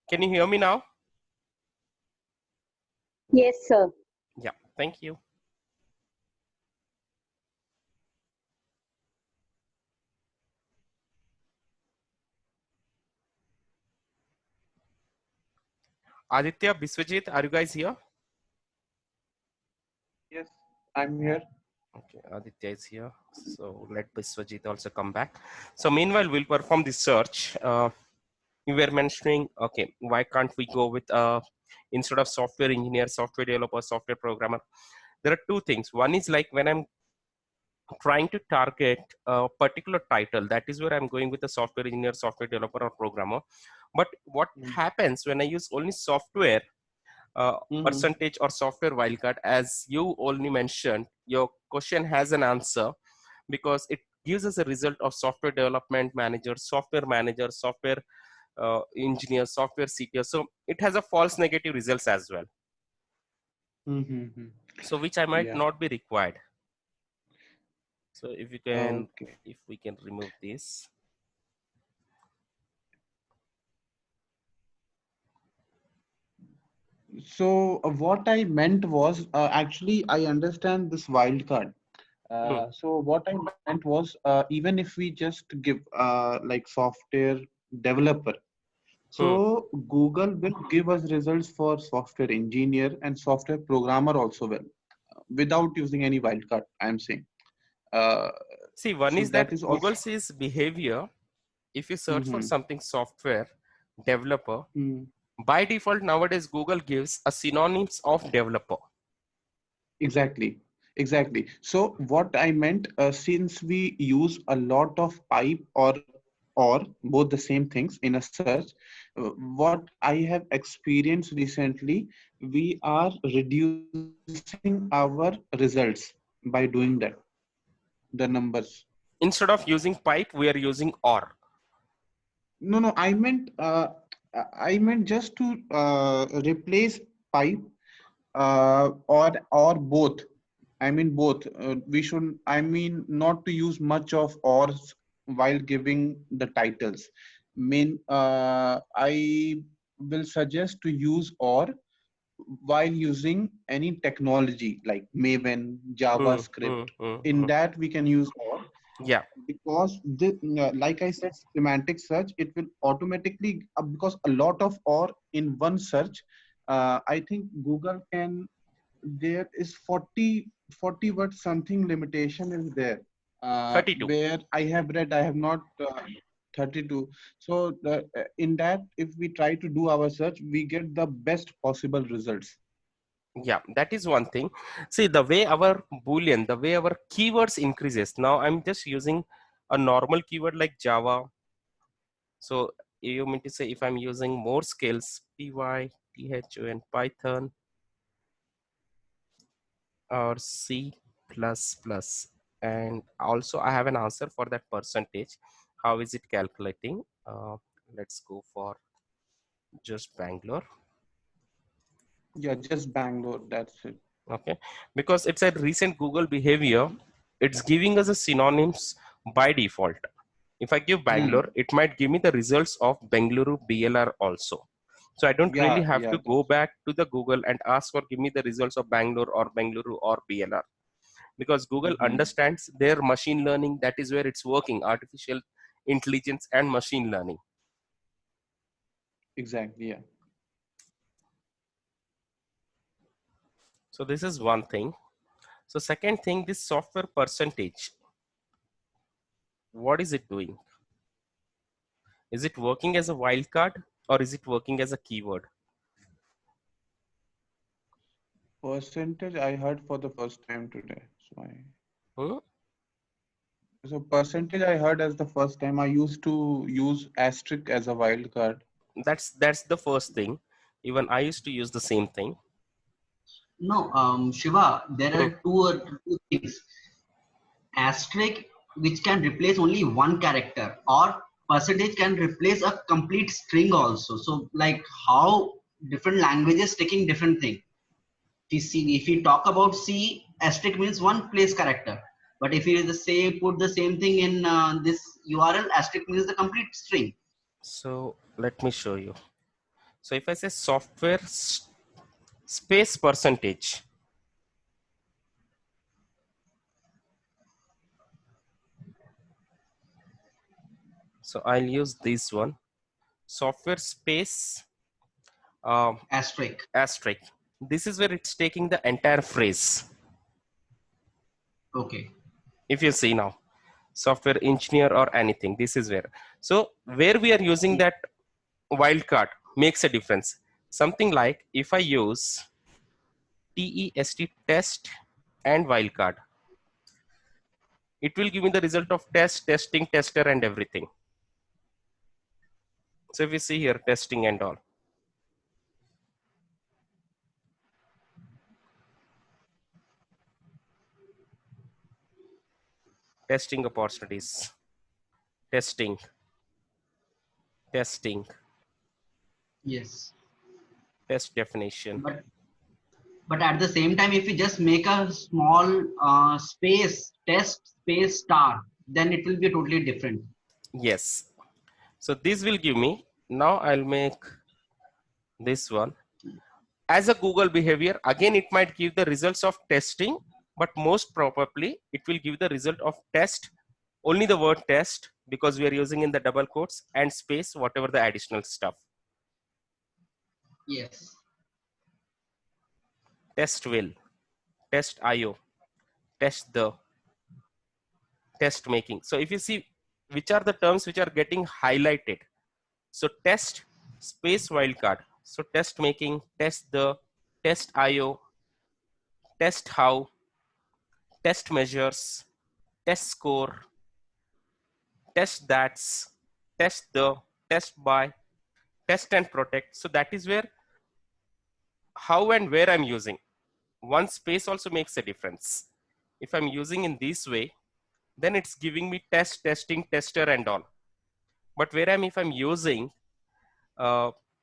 Can you hear me now? Yes, sir. Yeah, thank you. Aditya, Biswajit, are you guys here? Yes, I'm here. Okay, Aditya is here. So let Biswajit also come back. So meanwhile, we'll perform the search. You were mentioning, okay, why can't we go with instead of software engineer, software developer, software programmer? There are two things. One is like when I'm trying to target a particular title, that is where I'm going with a software engineer, software developer, or programmer. But what happens when I use only software percentage or software wildcard, as you only mentioned, your question has an answer because it gives us a result of software development manager, software engineer, software CTO. So it has a false negative results as well. So which I might Yeah. not be required. So if you can, Okay. if we can remove this. So what I meant was actually I understand this wildcard. So what I meant was even if we just give like software developer, so Google will give us results for software engineer and software programmer also well, without using any wildcard. I'm saying. Uh, See, one so is that that is Google also. sees behavior. If you search for Mm-hmm. something software developer, by default nowadays Google gives a synonyms of developer. Exactly, exactly. So what I meant, since we use a lot of pipe or both the same things in a search, what I have experienced recently, we are reducing our results by doing that, the numbers. Instead of using pipe, we are using or. No, no, I meant just to replace pipe or both. I mean both. We should. I mean not to use much of ors while giving the titles. I will suggest to use or while using any technology like Maven, JavaScript. In that we can use or, Yeah. because this, like I said, semantic search, it will automatically because a lot of or in one search. I think Google can, there is 40 word something limitation is there, 32. where I have read, I have not 32. So in that, if we try to do our search, we get the best possible results. Yeah, that is one thing. See, the way our boolean, the way our keywords increases. Now I'm just using a normal keyword like Java. So you mean to say if I'm using more scales, Python, Python or C++, and also I have an answer for that percentage. How is it calculating? Let's go for just Bangalore. Yeah, just Bangalore, that's it. Okay, because it's a recent Google behavior, it's giving us a synonyms by default. If I give Bangalore, it might give me the results of Bengaluru BLR also. So I don't really Yeah, have yeah, to go back to the Google and ask for give me the results of Bangalore or Bengaluru or BLR, because Google understands their machine learning. That is where it's working, artificial intelligence and machine learning. exactly, yeah. So this is one thing. So second thing, this software percentage, what is it doing? Is it working as a wildcard or is it working as a keyword? Percentage I heard for the first time today. So Hmm? so percentage I heard as the first time. I used to use asterisk as a wild card. That's the first thing. Even I used to use the same thing. No, Shiva, there are two things. Asterisk, which can replace only one character, or percentage can replace a complete string also. So, like how different languages taking different thing. If you talk about C, asterisk means one place character. But if you put the same thing in this URL, asterisk means the complete string. So let me show you. So if I say software space percentage, so I'll use this one, software space Asterisk. asterisk. This is where it's taking the entire phrase. Okay. If you see now, software engineer or anything, this is where. So where we are using that wildcard makes a difference. Something like if I use TEST test and wildcard, it will give me the result of test, testing, tester, and everything. So if you see here, testing and all. Testing opportunities, testing, testing, Yes. test definition. But at the same time, if we just make a small space test space star, then it will be totally different. Yes. So this will give me, now I'll make this one. As a Google behavior, again, it might give the results of testing, but most probably it will give the result of test, only the word test, because we are using in the double quotes, and space, whatever the additional stuff. Yes. Test will, test IO, test the, test making. So if you see which are the terms which are getting highlighted. So test space wildcard. So test making, test the, test IO, test how, test measures, test score, test that's, test the, test by, test and protect. So that is where how and where I'm using. One space also makes a difference. If I'm using in this way, then it's giving me test, testing, tester and all. But where if I'm using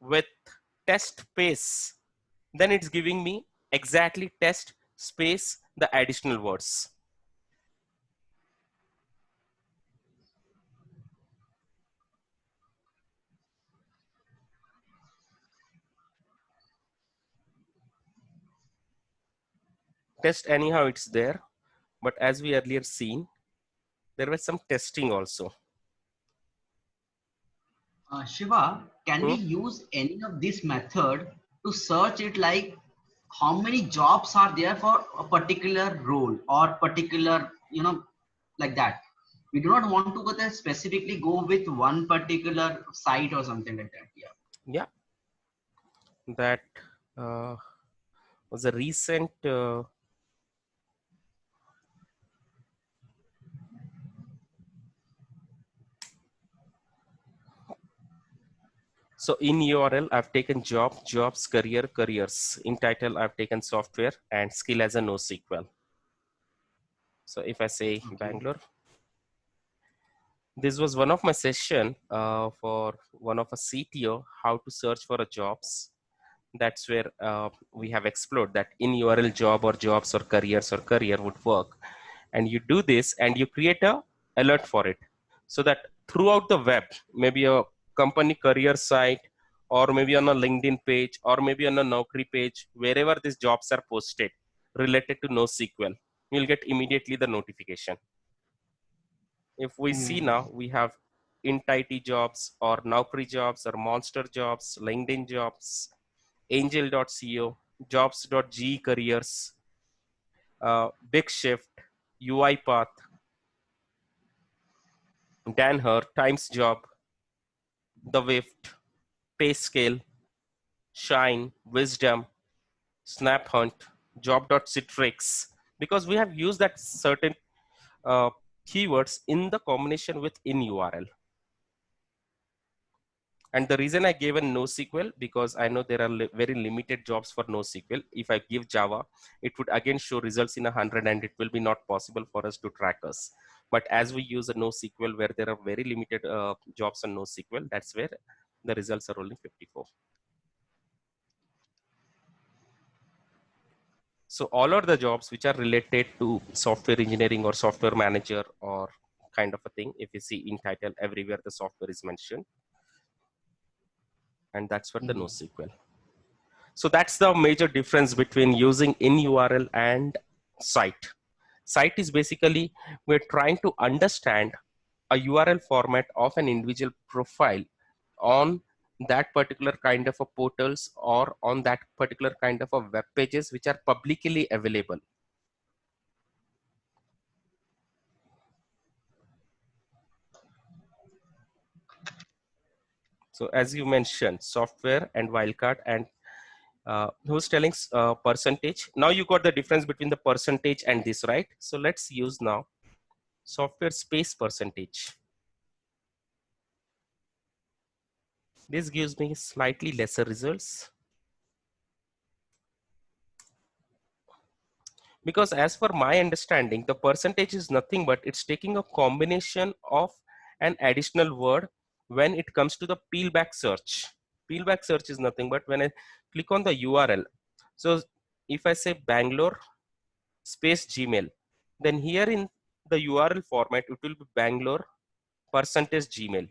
with test space, then it's giving me exactly test space the additional words. Test anyhow it's there, but as we earlier seen, there was some testing also. Shiva, can we Hmm? use any of this method to search it, like how many jobs are there for a particular role or particular, like that? We do not want to go there specifically go with one particular site or something like that. Yeah. Yeah, that was a recent so in URL, I've taken job, jobs, career, careers. In title, I've taken software and skill as a NoSQL. So if I say Okay. Bangalore, this was one of my session for one of a CTO, how to search for a jobs. That's where we have explored that in URL job or jobs or careers or career would work. And you do this and you create a alert for it. So that throughout the web, maybe a company career site, or maybe on a LinkedIn page, or maybe on a Naukri page, wherever these jobs are posted related to NoSQL, you'll get immediately the notification. If we see now, we have Int IT jobs or Naukri jobs or Monster jobs, LinkedIn jobs, angel.co, jobs.ge careers, Big Shift, UiPath, Danher, Times Job, The Wift, Payscale, Shine, Wisdom, SnapHunt, Job.citrix, because we have used that certain keywords in the combination with in URL. And the reason I gave a NoSQL, because I know there are very limited jobs for NoSQL. If I give Java, it would again show results in 100 and it will be not possible for us to track us. But as we use a NoSQL where there are very limited jobs on NoSQL, that's where the results are only 54. So all are the jobs which are related to software engineering or software manager or kind of a thing. If you see in title, everywhere the software is mentioned. and that's for the NoSQL. So that's the major difference between using in URL and site. Site is basically, we're trying to understand a URL format of an individual profile on that particular kind of a portals or on that particular kind of a web pages which are publicly available. So as you mentioned, software and wildcard, and who's telling percentage. Now you got the difference between the percentage and this, right? So let's use now software space percentage. This gives me slightly lesser results, because as per my understanding, the percentage is nothing but it's taking a combination of an additional word when it comes to the peelback search. Peelback search is nothing but when I click on the URL. So if I say Bangalore space Gmail, then here in the URL format, it will be Bangalore percentage Gmail.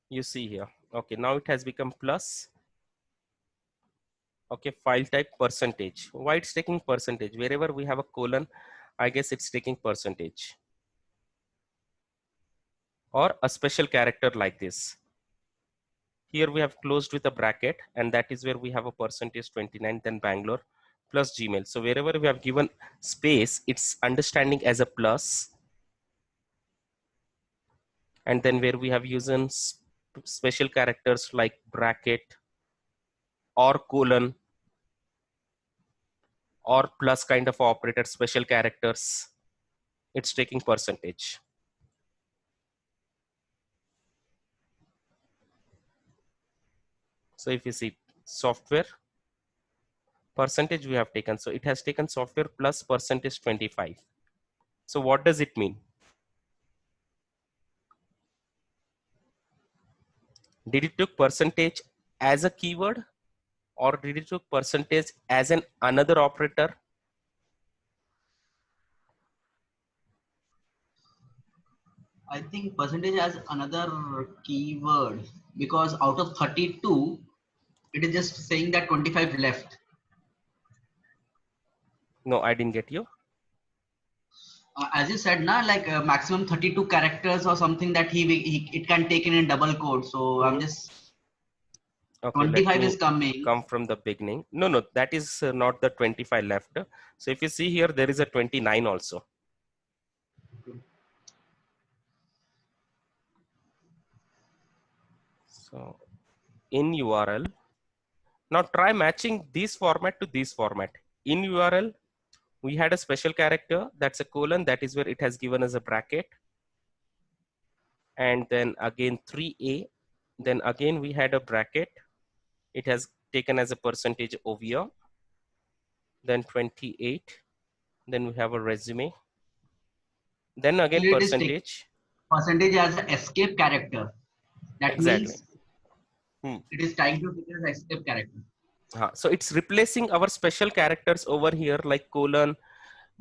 You see here. Okay, now it has become plus. Okay, file type percentage. Why it's taking percentage? Wherever we have a colon, I guess it's taking percentage. Or a special character like this. Here we have closed with a bracket, and that is where we have a percentage 29, then Bangalore plus Gmail. So wherever we have given space, it's understanding as a plus. And then where we have used special characters like bracket or colon or plus kind of operator, special characters, it's taking percentage. So if you see software percentage we have taken, so it has taken software plus percentage 25. So what does it mean? Did it took percentage as a keyword, or did it took percentage as an another operator? I think percentage as another keyword, because out of 32, it is just saying that 25 left. No, I didn't get you. As you said, na, like maximum 32 characters or something that he it can take in double quote. So I'm just Okay, let 25 me is coming. come from the beginning. No, that is not the 25 left. So if you see here, there is a 29 also. So in URL, now try matching this format to this format. In URL, we had a special character, that's a colon, that is where it has given us a bracket. And then again 3a, then again we had a bracket. It has taken as a percentage over here. Then 28, then we have a resume. Then again Actually, it is percentage. percentage as an escape character. That Exactly. means it is trying to take it as an escape character. So it's replacing our special characters over here like colon,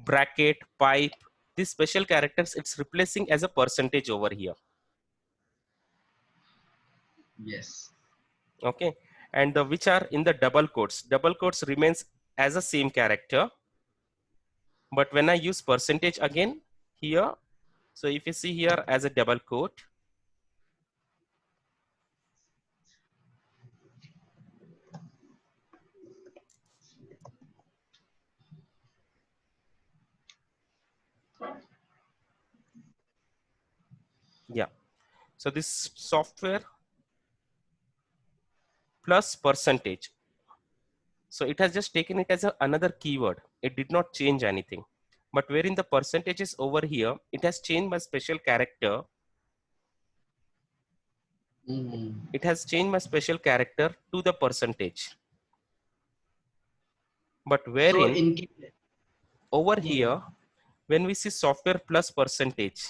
bracket, pipe. These special characters, it's replacing as a percentage over here. Yes. Okay, and the which are in the double quotes. Double quotes remains as a same character. But when I use percentage again here, so if you see here as a double quote, yeah. So this software plus percentage. So it has just taken it as another keyword. It did not change anything. But wherein the percentages over here, it has changed my special character. It has changed my special character to the percentage. But wherein over here, when we see software plus percentage,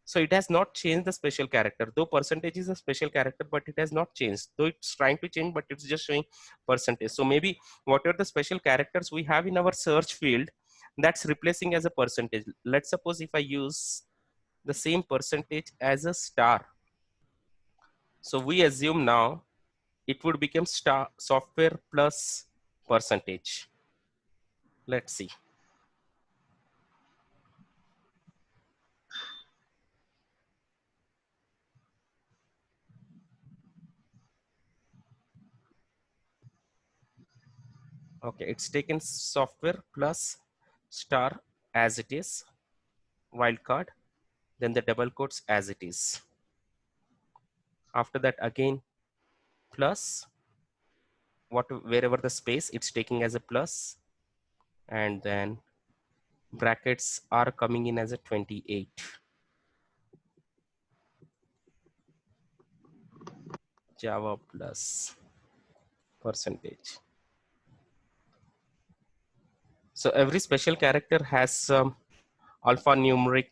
So it has not changed the special character, though percentage is a special character, but it has not changed, though it's trying to change, but it's just showing percentage. So maybe whatever the special characters we have in our search field, that's replacing as a percentage. Let's suppose if I use the same percentage as a star. So we assume now it would become star software plus percentage. Let's see. Okay, it's taken software plus star as it is, wildcard, then the double quotes as it is. After that again plus, wherever the space it's taking as a plus, and then brackets are coming in as a 28. Java plus percentage. So every special character has some alphanumeric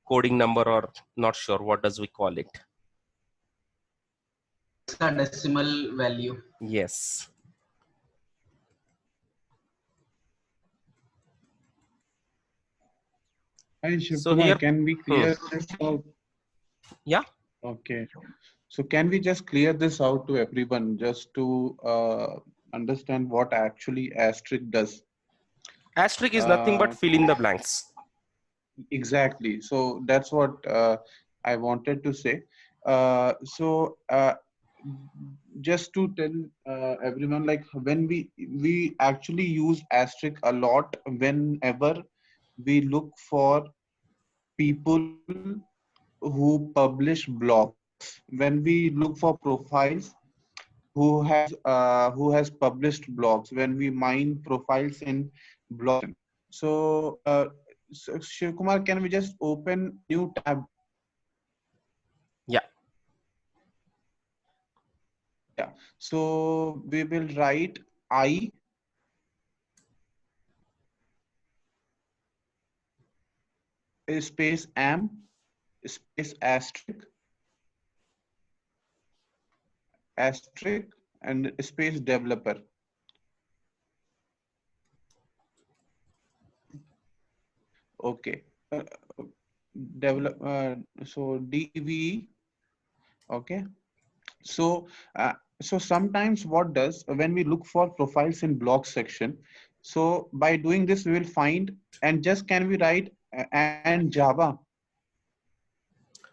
coding number, or not sure what does we call it. Hexadecimal value. Yes. Hi, So Shivkumar, here, can we clear this out? yeah. Okay. So can we just clear this out to everyone just to understand what actually asterisk does? Asterisk is nothing but fill in the blanks. Exactly. So that's what I wanted to say. Just to tell everyone, like when we actually use asterisk a lot whenever we look for people who publish blogs. When we look for profiles who has published blogs, when we mine profiles in blogs. So Shivkumar, can we just open new tab? Yeah. Yeah. So we will write I space am space asterisk and space developer. Okay. Develop. So DV. Okay. So, so sometimes what does when we look for profiles in blog section, so by doing this we will find, and just can we write and Java?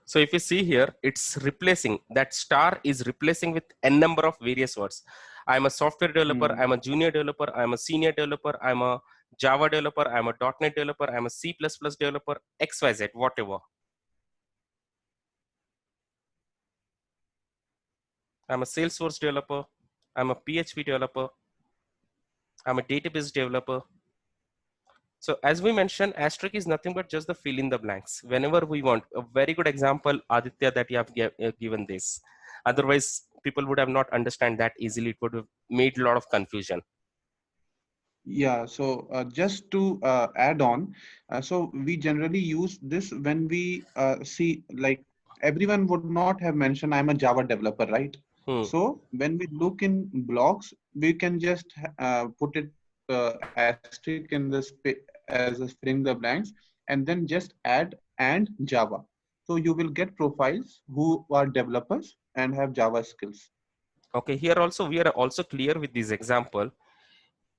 So if you see here, it's replacing, that star is replacing with n number of various words. I'm a software developer, I'm a junior developer, I'm a senior developer, I'm a Java developer, I'm a .NET developer, I'm a C++ developer, XYZ, whatever. I'm a Salesforce developer, I'm a PHP developer, I'm a database developer. So as we mentioned, asterisk is nothing but just the fill in the blanks whenever we want. A very good example, Aditya, that you have given this. Otherwise, people would have not understand that easily. It would have made a lot of confusion. Yeah, so just to add on, so we generally use this when we see, like everyone would not have mentioned I'm a Java developer, right? So when we look in blogs, we can just put it asterisk in the as a filling the blanks, and then just add and Java. So you will get profiles who are developers and have Java skills. Okay, here also we are also clear with this example.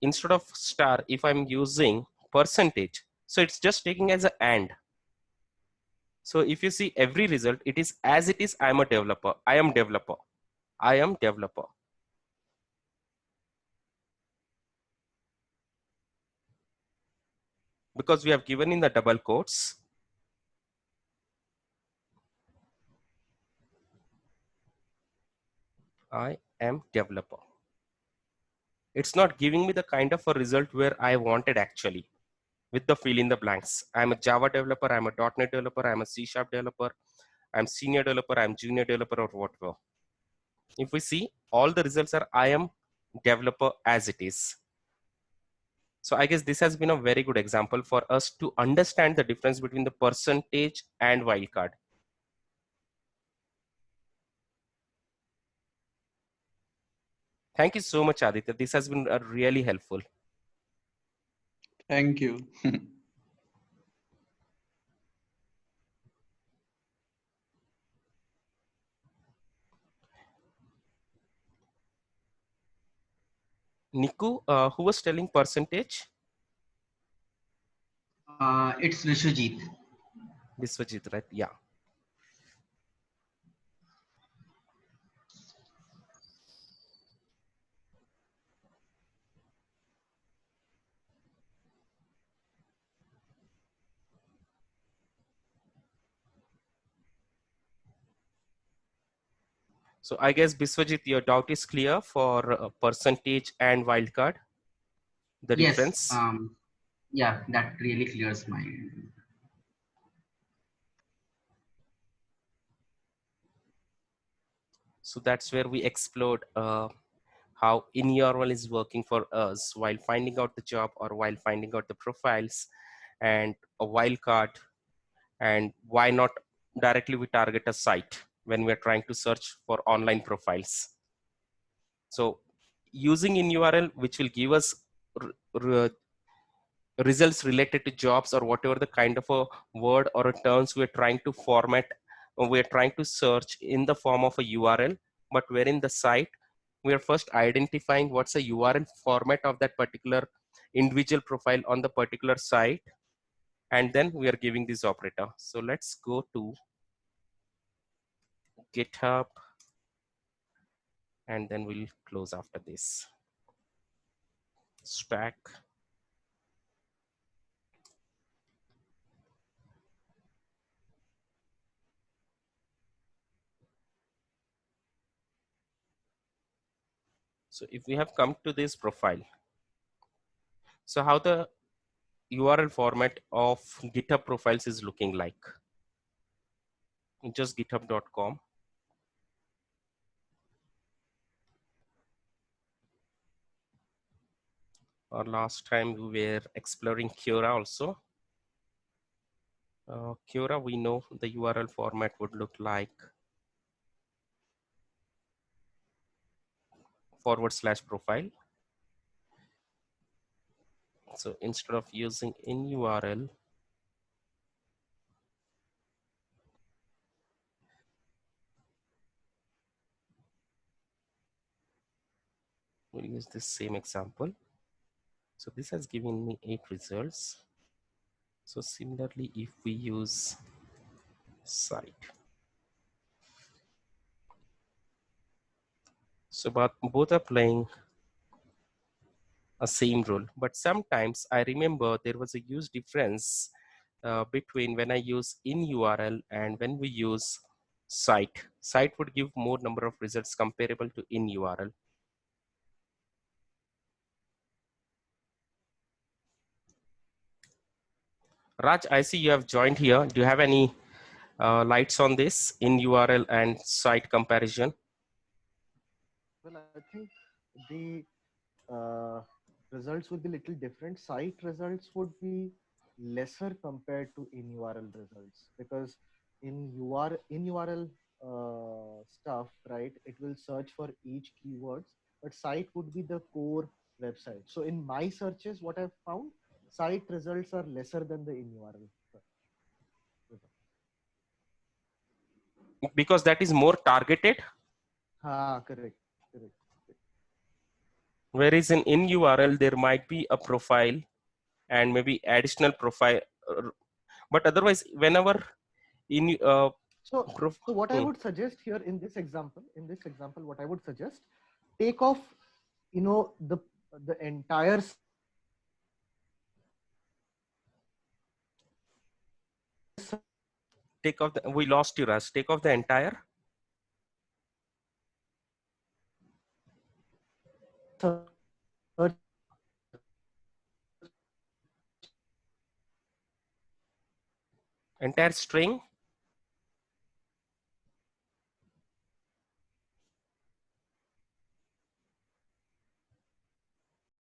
Instead of star, if I'm using percentage, so it's just taking as a and. So if you see every result, it is as it is, I'm a developer, I am developer, I am developer. Because we have given in the double quotes, I am developer. It's not giving me the kind of a result where I wanted actually with the fill in the blanks. I'm a Java developer, I'm a .NET developer, I'm a C# developer, I'm senior developer, I'm junior developer, or whatever. If we see, all the results are I am developer as it is. So I guess this has been a very good example for us to understand the difference between the percentage and wildcard. Thank you so much, Aditya. This has been really helpful. Thank you. Niku, who was telling percentage? It's Vishwajit. Biswajit, right? Yeah. So I guess Biswajit, your doubt is clear for percentage and wildcard, the Yes. difference. Yeah, that really clears my. So that's where we explored how in-URL is working for us while finding out the job or while finding out the profiles, and a wildcard, and why not directly we target a site when we're trying to search for online profiles. So using in-URL, which will give us results related to jobs or whatever the kind of a word or a terms we're trying to format, or we're trying to search in the form of a URL, but wherein the site, we are first identifying what's a URL format of that particular individual profile on the particular site, and then we are giving this operator. So let's go to GitHub, and then we'll close after this. Stack. So if we have come to this profile, so how the URL format of GitHub profiles is looking like. Just github.com. Or last time we were exploring Quora also. Quora, we know the URL format would look like /profile. So instead of using in URL, we'll use this same example. So this has given me 8 results. So similarly, if we use site, so both are playing a same role, but sometimes I remember there was a huge difference between when I use in URL and when we use site. Site would give more number of results comparable to in URL. Raj, I see you have joined here. Do you have any lights on this in URL and site comparison? Well, I think the results would be little different. Site results would be lesser compared to in URL results, because in URL stuff, right, it will search for each keywords, but site would be the core website. So in my searches, what I've found, site results are lesser than the in URL results. Because that is more targeted. Correct. Whereas in URL, there might be a profile and maybe additional profile, but otherwise, whenever in So what I would suggest here in this example, what I would suggest, take off, the entire take off the, we lost you, Raj. Take off the entire. Entire string.